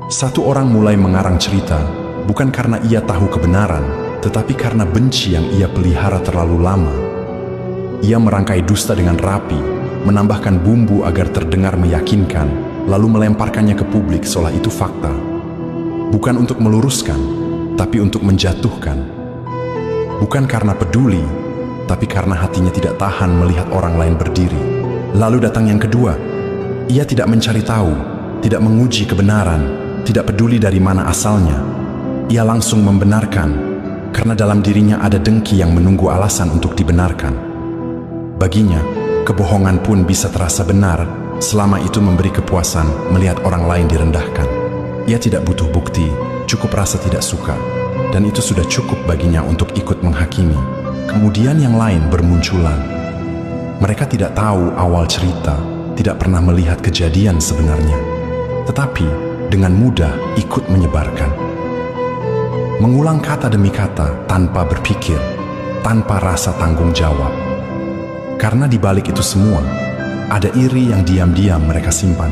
Satu orang mulai mengarang cerita, bukan karena ia tahu kebenaran, tetapi karena benci yang ia pelihara terlalu lama. Ia merangkai dusta dengan rapi, menambahkan bumbu agar terdengar meyakinkan, lalu melemparkannya ke publik seolah itu fakta. Bukan untuk meluruskan, tapi untuk menjatuhkan. Bukan karena peduli, tapi karena hatinya tidak tahan melihat orang lain berdiri. Lalu datang yang kedua. Ia tidak mencari tahu, tidak menguji kebenaran, tidak peduli dari mana asalnya. Ia langsung membenarkan, karena dalam dirinya ada dengki yang menunggu alasan untuk dibenarkan. Baginya, kebohongan pun bisa terasa benar selama itu memberi kepuasan melihat orang lain direndahkan. Ia tidak butuh bukti, cukup rasa tidak suka, dan itu sudah cukup baginya untuk ikut menghakimi. Kemudian yang lain bermunculan. Mereka tidak tahu awal cerita, tidak pernah melihat kejadian sebenarnya, tetapi dengan mudah ikut menyebarkan. Mengulang kata demi kata tanpa berpikir, tanpa rasa tanggung jawab. Karena di balik itu semua, ada iri yang diam-diam mereka simpan.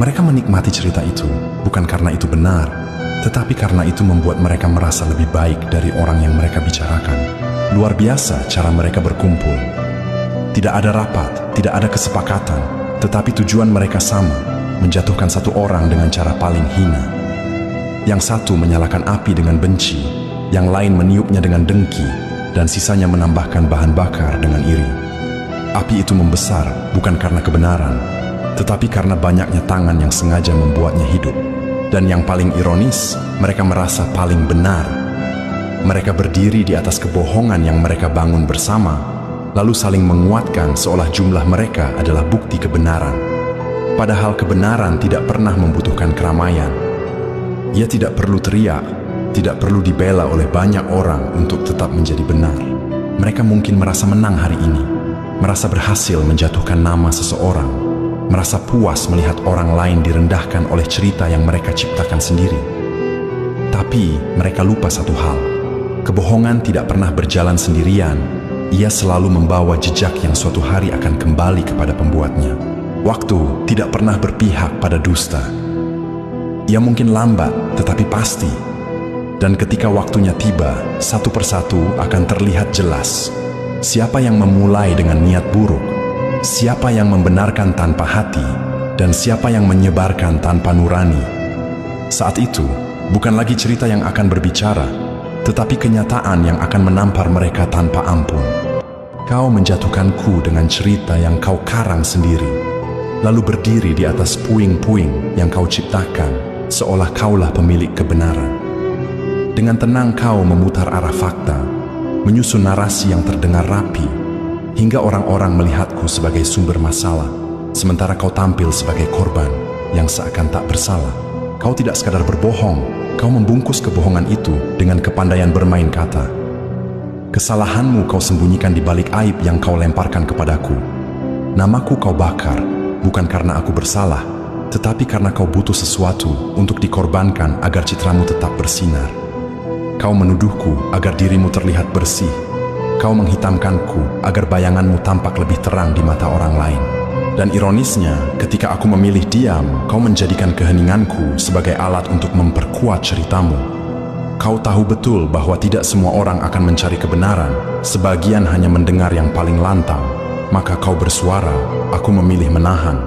Mereka menikmati cerita itu, bukan karena itu benar, tetapi karena itu membuat mereka merasa lebih baik dari orang yang mereka bicarakan. Luar biasa cara mereka berkumpul. Tidak ada rapat, tidak ada kesepakatan, tetapi tujuan mereka sama, menjatuhkan satu orang dengan cara paling hina. Yang satu menyalakan api dengan benci, yang lain meniupnya dengan dengki, dan sisanya menambahkan bahan bakar dengan iri. Api itu membesar bukan karena kebenaran, tetapi karena banyaknya tangan yang sengaja membuatnya hidup. Dan yang paling ironis, mereka merasa paling benar. Mereka berdiri di atas kebohongan yang mereka bangun bersama, lalu saling menguatkan seolah jumlah mereka adalah bukti kebenaran. Padahal kebenaran tidak pernah membutuhkan keramaian. Ia tidak perlu teriak, tidak perlu dibela oleh banyak orang untuk tetap menjadi benar. Mereka mungkin merasa menang hari ini, merasa berhasil menjatuhkan nama seseorang, merasa puas melihat orang lain direndahkan oleh cerita yang mereka ciptakan sendiri. Tapi mereka lupa satu hal, kebohongan tidak pernah berjalan sendirian. Ia selalu membawa jejak yang suatu hari akan kembali kepada pembuatnya. Waktu tidak pernah berpihak pada dusta. Ia mungkin lambat, tetapi pasti. Dan ketika waktunya tiba, satu persatu akan terlihat jelas. Siapa yang memulai dengan niat buruk, siapa yang membenarkan tanpa hati, dan siapa yang menyebarkan tanpa nurani. Saat itu, bukan lagi cerita yang akan berbicara, tetapi kenyataan yang akan menampar mereka tanpa ampun. Kau menjatuhkanku dengan cerita yang kau karang sendiri, lalu berdiri di atas puing-puing yang kau ciptakan, seolah kaulah pemilik kebenaran. Dengan tenang kau memutar arah fakta, menyusun narasi yang terdengar rapi, hingga orang-orang melihatku sebagai sumber masalah, sementara kau tampil sebagai korban yang seakan tak bersalah. Kau tidak sekadar berbohong, kau membungkus kebohongan itu dengan kepandaian bermain kata. Kesalahanmu kau sembunyikan di balik aib yang kau lemparkan kepadaku. Namaku kau bakar, bukan karena aku bersalah, tetapi karena kau butuh sesuatu untuk dikorbankan agar citramu tetap bersinar. Kau menuduhku agar dirimu terlihat bersih. Kau menghitamkanku agar bayanganmu tampak lebih terang di mata orang lain. Dan ironisnya, ketika aku memilih diam, kau menjadikan keheninganku sebagai alat untuk memperkuat ceritamu. Kau tahu betul bahwa tidak semua orang akan mencari kebenaran, sebagian hanya mendengar yang paling lantang. Maka kau bersuara, aku memilih menahan.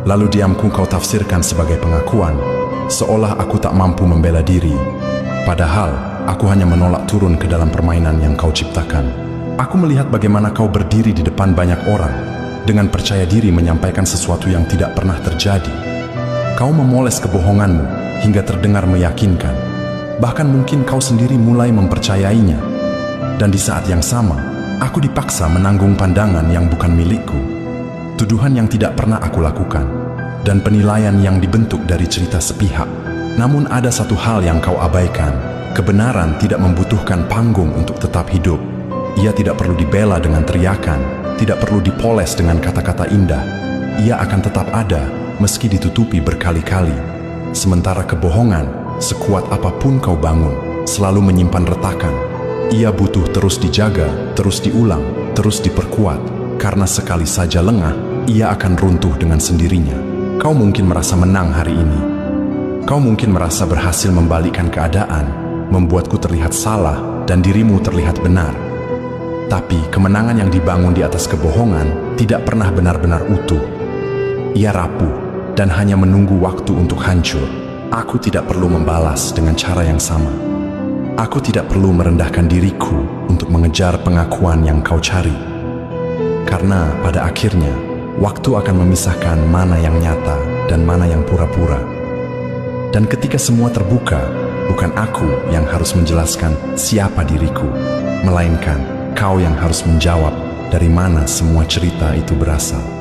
Lalu diamku kau tafsirkan sebagai pengakuan, seolah aku tak mampu membela diri. Padahal, aku hanya menolak turun ke dalam permainan yang kau ciptakan. Aku melihat bagaimana kau berdiri di depan banyak orang, dengan percaya diri menyampaikan sesuatu yang tidak pernah terjadi. Kau memoles kebohonganmu hingga terdengar meyakinkan. Bahkan mungkin kau sendiri mulai mempercayainya. Dan di saat yang sama, aku dipaksa menanggung pandangan yang bukan milikku, tuduhan yang tidak pernah aku lakukan, dan penilaian yang dibentuk dari cerita sepihak. Namun ada satu hal yang kau abaikan, kebenaran tidak membutuhkan panggung untuk tetap hidup. Ia tidak perlu dibela dengan teriakan, tidak perlu dipoles dengan kata-kata indah. Ia akan tetap ada meski ditutupi berkali-kali. Sementara kebohongan, sekuat apapun kau bangun, selalu menyimpan retakan. Ia butuh terus dijaga, terus diulang, terus diperkuat, karena sekali saja lengah, ia akan runtuh dengan sendirinya. Kau mungkin merasa menang hari ini, Kau mungkin merasa berhasil membalikkan keadaan, membuatku terlihat salah dan dirimu terlihat benar. Tapi kemenangan yang dibangun di atas kebohongan tidak pernah benar-benar utuh. Ia rapuh dan hanya menunggu waktu untuk hancur. Aku tidak perlu membalas dengan cara yang sama. Aku tidak perlu merendahkan diriku untuk mengejar pengakuan yang kau cari. Karena pada akhirnya, waktu akan memisahkan mana yang nyata dan mana yang pura-pura. Dan ketika semua terbuka, bukan aku yang harus menjelaskan siapa diriku, melainkan kau yang harus menjawab dari mana semua cerita itu berasal.